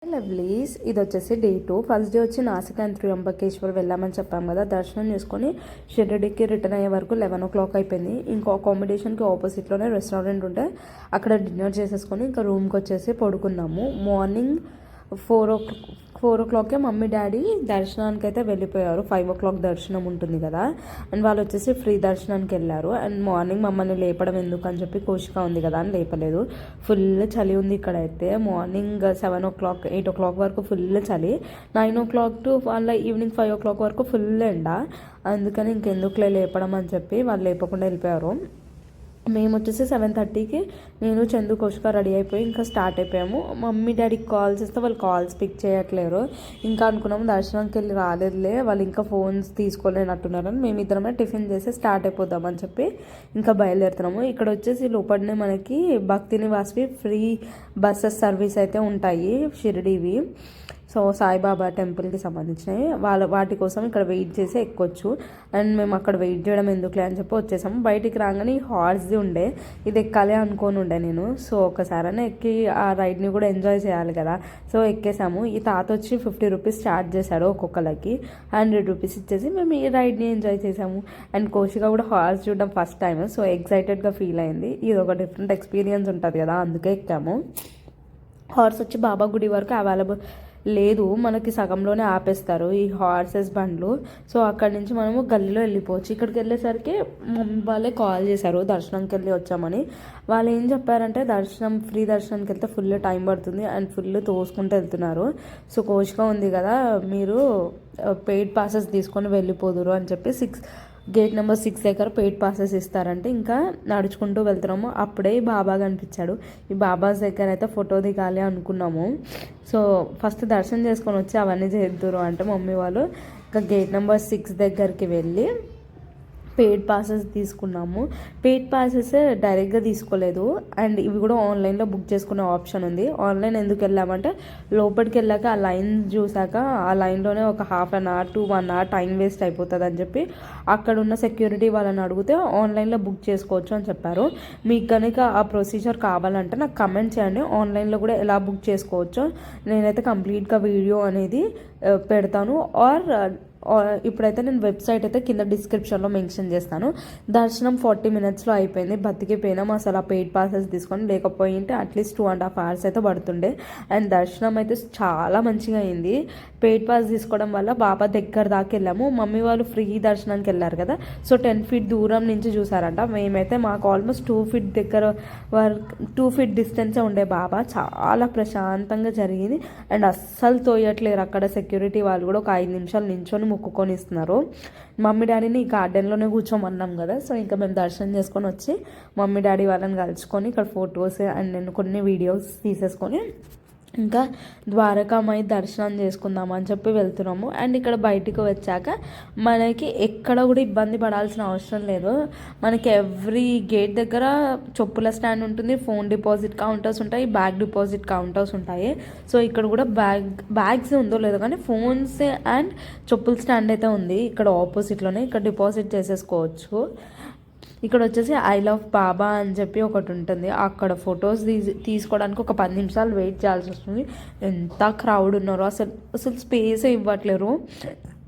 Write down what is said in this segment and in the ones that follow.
Lovelies ఇది వచ్చేసి day 2. First day వచ్చి నాసిక్ అండ్ త్రియంబకేశ్వర్ వెళ్ళామని చెప్పాం కదా. దర్శనం చేసుకొని షిర్డీకి రిటర్న్ అయ్యే వరకు 11 o'clock అయిపోయింది. ఇంకో అకామిడేషన్కి ఆపోజిట్లోనే రెస్టారెంట్ ఉంటే అక్కడ డిన్నర్ చేసేసుకొని ఇంకా రూమ్కి వచ్చేసి పడుకున్నాము. మార్నింగ్ 4 o'clockకే మమ్మీ డాడీ దర్శనానికి అయితే వెళ్ళిపోయారు. 5 o'clock దర్శనం ఉంటుంది కదా, అండ్ వాళ్ళు వచ్చేసి ఫ్రీ దర్శనానికి వెళ్ళారు. అండ్ మార్నింగ్ మమ్మల్ని లేపడం ఎందుకు అని చెప్పి కోశిక ఉంది కదా అని లేపలేదు. ఫుల్ చలి ఉంది ఇక్కడైతే. మార్నింగ్ 7 o'clock 8 o'clock వరకు ఫుల్ చలి. 9 o'clock టు వాళ్ళ ఈవినింగ్ 5 o'clock వరకు ఫుల్ ఎండ. అందుకని ఇంకెందుకులే లేపడం అని చెప్పి వాళ్ళు లేపకుండా వెళ్ళిపోయారు. మేము వచ్చేసి 7:30కి నేను చందు కోశిక రెడీ అయిపోయి ఇంకా స్టార్ట్ అయిపోయాము. మమ్మీ డాడీకి కాల్ చేస్తే వాళ్ళు కాల్స్ పిక్ చేయట్లేరు. ఇంకా అనుకున్నాము దర్శనానికి వెళ్ళి రాలేదులే, వాళ్ళు ఇంకా ఫోన్స్ తీసుకోలేనట్టున్నారని మేమిద్దరమే టిఫిన్ చేసి స్టార్ట్ అయిపోదామని చెప్పి ఇంకా బయలుదేరుతున్నాము. ఇక్కడ వచ్చేసి లోపలనే మనకి భక్తి నివాస్వి ఫ్రీ బస్సెస్ సర్వీస్ అయితే ఉంటాయి షిరిడీవి. సో సాయిబాబా టెంపుల్కి సంబంధించినవి వాటి కోసం ఇక్కడ వెయిట్ చేసి ఎక్కొచ్చు. అండ్ మేము అక్కడ వెయిట్ చేయడం ఎందుకులే అని చెప్పి వచ్చేసాము. బయటికి రాగానే ఈ హార్స్ది ఉండే, ఇది ఎక్కాలి అనుకోని ఉండే నేను. సో ఒకసారైనా ఎక్కి ఆ రైడ్ని కూడా ఎంజాయ్ చేయాలి కదా. సో ఎక్కేసాము. ఈ తాత వచ్చి 50 rupees ఛార్జ్ చేశాడు ఒక్కొక్కరికి. 100 rupees ఇచ్చేసి మేము ఈ రైడ్ని ఎంజాయ్ చేసాము. అండ్ కోశిక కూడా హార్స్ చూడడం ఫస్ట్ టైం. సో ఎక్సైటెడ్గా ఫీల్ అయింది. ఇది ఒక డిఫరెంట్ ఎక్స్పీరియన్స్ ఉంటుంది కదా, అందుకే ఎక్కాము. హార్స్ వచ్చి బాబా గుడి వరకు అవైలబుల్ లేదు, మనకి సగంలోనే ఆపేస్తారు ఈ హార్సెస్ బండ్లు. సో అక్కడి నుంచి మనము గల్లీలో వెళ్ళిపోవచ్చు. ఇక్కడికి వెళ్ళేసరికి వాళ్ళే కాల్ చేశారు దర్శనంకి వెళ్ళి వచ్చామని. వాళ్ళు ఏం చెప్పారంటే ఫ్రీ దర్శనానికి వెళ్తే ఫుల్ టైం పడుతుంది అండ్ ఫుల్ తోసుకుంటూ వెళ్తున్నారు. సో కోశిక ఉంది కదా, మీరు పెయిడ్ పాసెస్ తీసుకొని వెళ్ళిపోదురు అని చెప్పి గేట్ నెంబర్ 6 దగ్గర పెయిడ్ పాసెస్ ఇస్తారంటే ఇంకా నడుచుకుంటూ వెళ్తున్నాము. అప్పుడే బాబా కనిపించాడు. ఈ బాబాస్ దగ్గర అయితే ఫోటో దిగాలి అనుకున్నాము. సో ఫస్ట్ దర్శనం చేసుకొని వచ్చి అవన్నీ చేద్దురు అంటే మమ్మీ వాళ్ళు ఇంకా గేట్ నెంబర్ 6 దగ్గరికి వెళ్ళి పెయిడ్ పాసెస్ తీసుకున్నాము. పెయిడ్ పాసెస్ డైరెక్ట్గా తీసుకోలేదు. అండ్ ఇవి కూడా ఆన్లైన్లో బుక్ చేసుకునే ఆప్షన్ ఉంది. ఆన్లైన్ ఎందుకు వెళ్ళామంటే లోపలికి వెళ్ళాక ఆ లైన్ చూసాక ఆ లైన్లోనే ఒక 1/2 hour to 1 hour time waste అయిపోతుంది అని చెప్పి అక్కడ ఉన్న సెక్యూరిటీ వాళ్ళని అడిగితే ఆన్లైన్లో బుక్ చేసుకోవచ్చు అని చెప్పారు. మీకు కనుక ఆ ప్రొసీజర్ కావాలంటే నాకు కమెంట్ చేయండి, ఆన్లైన్లో కూడా ఎలా బుక్ చేసుకోవచ్చో నేనైతే కంప్లీట్గా వీడియో అనేది పెడతాను. ఇప్పుడైతే నేను వెబ్సైట్ అయితే కింద డిస్క్రిప్షన్లో మెన్షన్ చేస్తాను. దర్శనం 40 minutesలో అయిపోయింది. బతికిపోయినాం అసలు ఆ పెయిడ్ పాసెస్ తీసుకొని, లేకపోయింటే అట్లీస్ట్ 2.5 hours అయితే పడుతుండే. అండ్ దర్శనం అయితే చాలా మంచిగా అయింది. పెయిడ్ పాస్ తీసుకోవడం వల్ల బాబా దగ్గర దాకా వెళ్ళాము. మమ్మీ వాళ్ళు ఫ్రీ దర్శనానికి వెళ్ళారు కదా, సో 10 feet దూరం నుంచి చూసారంట. మేమైతే మాకు ఆల్మోస్ట్ 2 feet దగ్గర వరకు 2 feet డిస్టెన్సే ఉండే బాబా. చాలా ప్రశాంతంగా జరిగింది. అండ్ అస్సలు తోయట్లేరు అక్కడ సెక్యూరిటీ వాళ్ళు కూడా. ఒక 5 నిమిషాలు నించొని మొక్కుకొని ఇస్తున్నారు. మమ్మీ డాడీని ఈ గార్డెన్లోనే కూర్చోమన్నాం కదా. సో ఇంకా మేము దర్శనం చేసుకొని వచ్చి మమ్మీ డాడీ వాళ్ళని కలుసుకొని ఇక్కడ ఫొటోస్ అండ్ నేను కొన్ని వీడియోస్ తీసేసుకొని ఇంకా ద్వారకామాయి దర్శనం చేసుకుందాం అని చెప్పి వెళ్తున్నాము. అండ్ ఇక్కడ బయటికి వచ్చాక మనకి ఎక్కడ కూడా ఇబ్బంది పడాల్సిన అవసరం లేదు. మనకి ఎవ్రీ గేట్ దగ్గర చెప్పుల స్టాండ్ ఉంటుంది, ఫోన్ డిపాజిట్ కౌంటర్స్ ఉంటాయి, బ్యాగ్ డిపాజిట్ కౌంటర్స్ ఉంటాయి. సో ఇక్కడ కూడా బ్యాగ్స్ ఉందో లేదో కానీ ఫోన్స్ అండ్ చెప్పుల స్టాండ్ అయితే ఉంది ఇక్కడ ఆపోజిట్లోనే. ఇక్కడ డిపాజిట్ చేసేసుకోవచ్చు. ఇక్కడ వచ్చేసి ఐ లవ్ బాబా అని చెప్పి ఒకటి ఉంటుంది. అక్కడ ఫొటోస్ తీసుకోవడానికి ఒక 10 నిమిషాలు వెయిట్ చేయాల్సి వస్తుంది. ఎంత క్రౌడ్ ఉన్నారో అసలు స్పేసే ఇవ్వట్లేరు.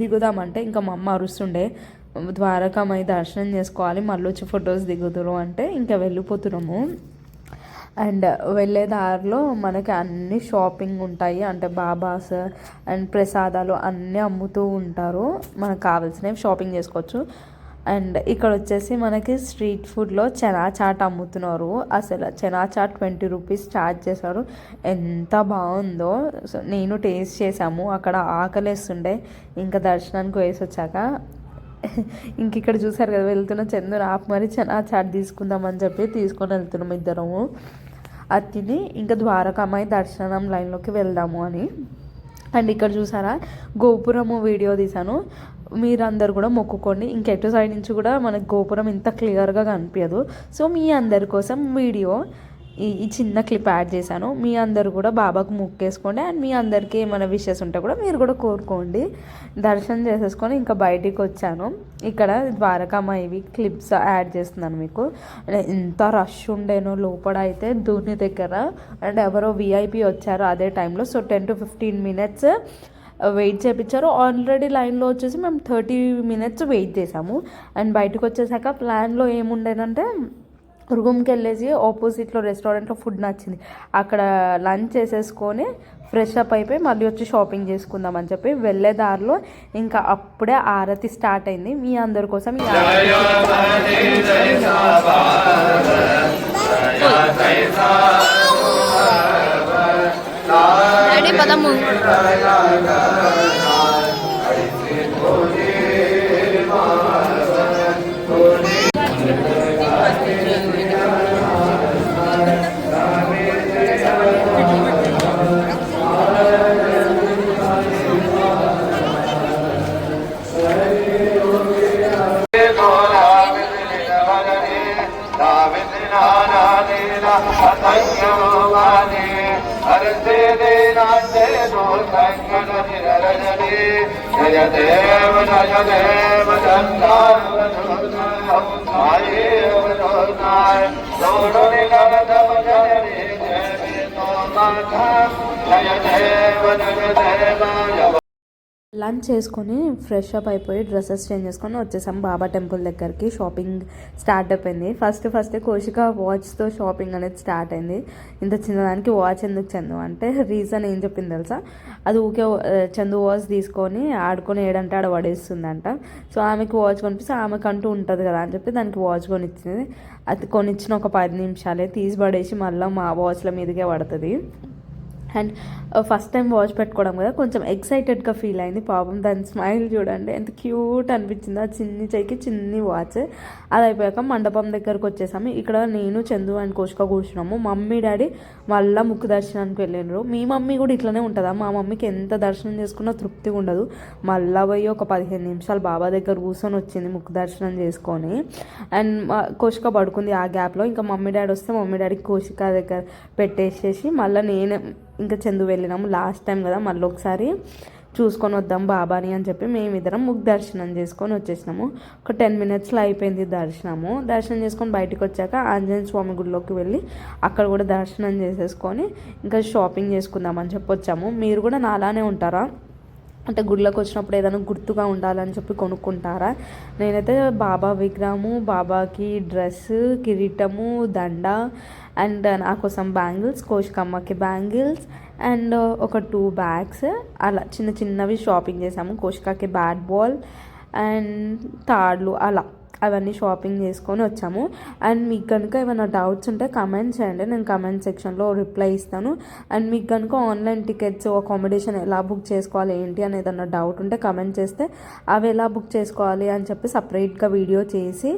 దిగుదామంటే ఇంకా మా అమ్మ అరుస్తుండే, ద్వారకామాయి దర్శనం చేసుకోవాలి మళ్ళీ వచ్చి ఫొటోస్ దిగుతురు అంటే ఇంకా వెళ్ళిపోతున్నాము. అండ్ వెళ్ళే దారిలో మనకి అన్ని షాపింగ్ ఉంటాయి, అంటే బాబాస్ అండ్ ప్రసాదాలు అన్నీ అమ్ముతూ ఉంటారు. మనకు కావాల్సినవి షాపింగ్ చేసుకోవచ్చు. అండ్ ఇక్కడ వచ్చేసి మనకి స్ట్రీట్ ఫుడ్లో చనా చాట్ అమ్ముతున్నారు. అసలు చనా చాట్ 20 rupees ఛార్జ్ చేశారు. ఎంత బాగుందో. సో నేను టేస్ట్ చేసాము. అక్కడ ఆకలేస్తుండే ఇంకా దర్శనానికి వేసి వచ్చాక. ఇంక ఇక్కడ చూసారు కదా వెళ్తున్న చందు ఆపు మరి చనా చాట్ తీసుకుందామని చెప్పి తీసుకొని వెళ్తున్నాం ఇద్దరము. అది తిని ఇంకా ద్వారకామాయి దర్శనం లైన్లోకి వెళ్దాము అని. అండ్ ఇక్కడ చూసారా గోపురము వీడియో తీసాను. మీరందరు కూడా మొక్కుకోండి. ఇంకెటు సైడ్ నుంచి కూడా మనకి గోపురం ఇంత క్లియర్గా కనిపించదు. సో మీ అందరి కోసం వీడియో ఈ చిన్న క్లిప్ యాడ్ చేశాను. మీ అందరు కూడా బాబాకు మొక్కేసుకోండి. అండ్ మీ అందరికీ ఏమైనా విషెస్ ఉంటే కూడా మీరు కూడా కోరుకోండి. దర్శనం చేసేసుకొని ఇంకా బయటికి వచ్చాను. ఇక్కడ ద్వారకామ ఇవి క్లిప్స్ యాడ్ చేస్తున్నాను మీకు. ఎంత రష్ ఉండేనో లోపల అయితే ధోని దగ్గర. అండ్ ఎవరో విఐపి వచ్చారు అదే టైంలో. సో 10 to 15 minutes వెయిట్ చేయించారు. ఆల్రెడీ లైన్లో వచ్చేసి మేము 30 minutes వెయిట్ చేసాము. అండ్ బయటకు వచ్చేసాక ప్లాన్లో ఏముండేదంటే రూమ్కి వెళ్ళేసి ఆపోజిట్లో రెస్టారెంట్లో ఫుడ్ నచ్చింది, అక్కడ లంచ్ చేసేసుకొని ఫ్రెష్ అప్ అయిపోయి మళ్ళీ వచ్చి షాపింగ్ చేసుకుందాం అని చెప్పి వెళ్ళే దారిలో ఇంకా అప్పుడే ఆరతి స్టార్ట్ అయింది. మీ అందరి కోసం ఈ పదము లంచ్ చేసుకొని ఫ్రెష్ అప్ అయిపోయి డ్రెస్సెస్ చేంజ్ చేసుకొని వచ్చేసాం బాబా టెంపుల్ దగ్గరికి. షాపింగ్ స్టార్ట్ అయిపోయింది. ఫస్ట్ కోశిక వాచ్తో షాపింగ్ అనేది స్టార్ట్ అయింది. ఇంత చిన్నదానికి వాచ్ ఎందుకు చందు అంటే రీజన్ ఏం చెప్పింది తెలుసా, అది ఊకే చందు వాచ్ తీసుకొని ఆడుకొని ఏడంటే ఆడ పడేస్తుందంట. సో ఆమెకి వాచ్ కొనిపిస్తే ఆమెకు అంటూ ఉంటుంది కదా అని చెప్పి దానికి వాచ్ కొనిచ్చింది. అది కొనిచ్చిన ఒక 10 నిమిషాలే తీసి పడేసి మళ్ళీ మా వాచ్ల మీదకే పడుతుంది. అండ్ ఫస్ట్ టైం వాచ్ పెట్టుకోవడం కదా కొంచెం ఎక్సైటెడ్గా ఫీల్ అయింది. పాపం దాని స్మైల్ చూడండి ఎంత క్యూట్ అనిపించింది. ఆ చిన్ని చెయ్యికి చిన్ని వాచ్. అది అయిపోయాక మండపం దగ్గరకు వచ్చేసాము. ఇక్కడ నేను చందు అండ్ కోశిక కూర్చున్నాము. మమ్మీ డాడీ మళ్ళీ ముక్కు దర్శనానికి వెళ్ళినారు. మీ మమ్మీ కూడా ఇట్లనే ఉంటుందా? మా మమ్మీకి ఎంత దర్శనం చేసుకున్నా తృప్తిగా ఉండదు. మళ్ళీ పోయి ఒక 15 నిమిషాలు బాబా దగ్గర కూర్చొని వచ్చింది ముక్కు దర్శనం చేసుకొని. అండ్ కోశిక పడుకుంది ఆ గ్యాప్లో. ఇంకా మమ్మీ డాడీ వస్తే మమ్మీ డాడీకి కోశిక దగ్గర పెట్టేసేసి మళ్ళీ నేను ఇంకా చందు వెళ్ళినాము. లాస్ట్ టైం కదా మళ్ళీ ఒకసారి చూసుకొని వద్దాం బాబాని అని చెప్పి మేమిద్దరం ముగ్గు దర్శనం చేసుకొని వచ్చేసినాము. ఒక 10 minutesలో అయిపోయింది దర్శనము. దర్శనం చేసుకొని బయటకు వచ్చాక ఆంజనేయ స్వామి గుడిలోకి వెళ్ళి అక్కడ కూడా దర్శనం చేసేసుకొని ఇంకా షాపింగ్ చేసుకుందామని చెప్పి వచ్చాము. మీరు కూడా నాలానే ఉంటారా అంటే గుడిలోకి వచ్చినప్పుడు ఏదైనా గుర్తుగా ఉండాలని చెప్పి కొనుక్కుంటారా? నేనైతే బాబా విగ్రహము, బాబాకి డ్రెస్సు, కిరీటము, దండ అండ్ నా కోసం బ్యాంగిల్స్, కోశికమ్మకి బ్యాంగిల్స్ అండ్ ఒక 2 bags అలా చిన్నవి షాపింగ్ చేసాము. కోశికకి బ్యాట్ బాల్ అండ్ తాడ్లు అలా అవన్నీ షాపింగ్ చేసుకొని వచ్చాము. అండ్ మీకు కనుక ఏమైనా డౌట్స్ ఉంటే కమెంట్ చేయండి, నేను కమెంట్ సెక్షన్లో రిప్లై ఇస్తాను. అండ్ మీకు కనుక ఆన్లైన్ టికెట్స్ అకామిడేషన్ ఎలా బుక్ చేసుకోవాలి ఏంటి అని ఏదన్నా డౌట్ ఉంటే కమెంట్ చేస్తే అవి ఎలా బుక్ చేసుకోవాలి అని చెప్పి సపరేట్గా వీడియో చేసి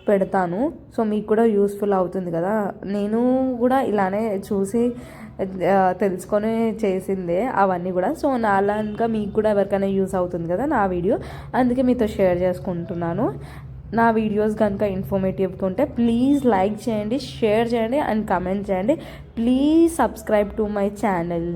పెడతాను. సో మీకు కూడా యూస్ఫుల్ అవుతుంది కదా. నేను కూడా ఇలానే చూసి తెలుసుకొని చేసిందే అవన్నీ కూడా. సో నాలాగా మీకు కూడా ఎవరికైనా యూస్ అవుతుంది కదా నా వీడియో, అందుకే మీతో షేర్ చేసుకుంటున్నాను. నా వీడియోస్ కనుక ఇన్ఫర్మేటివ్గా ఉంటే ప్లీజ్ లైక్ చేయండి, షేర్ చేయండి అండ్ కమెంట్ చేయండి. Please subscribe to my channel.